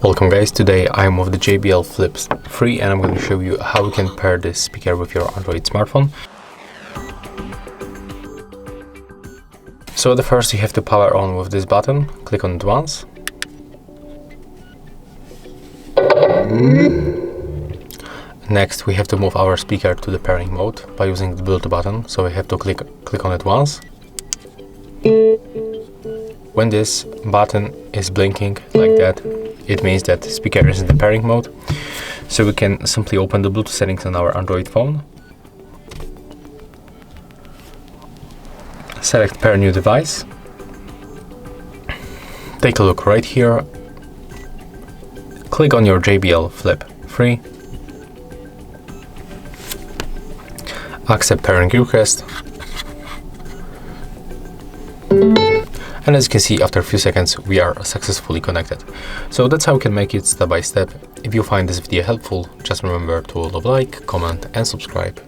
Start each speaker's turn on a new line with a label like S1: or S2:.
S1: Welcome guys, today I'm with the JBL Flip 3 and I'm going to show you how you can pair this speaker with your Android smartphone. So at first you have to power on with this button, click on it once. Next we have to move our speaker to the pairing mode by using the Bluetooth button, so we have to click on it once. When this button is blinking like that, it means that the speaker is in the pairing mode. So we can simply open the Bluetooth settings on our Android phone. Select pair new device. Take a look right here. Click on your JBL Flip 3. Accept pairing request. And as you can see, after a few seconds, we are successfully connected. So that's how we can make it step by step. If you find this video helpful, just remember to like, comment and subscribe.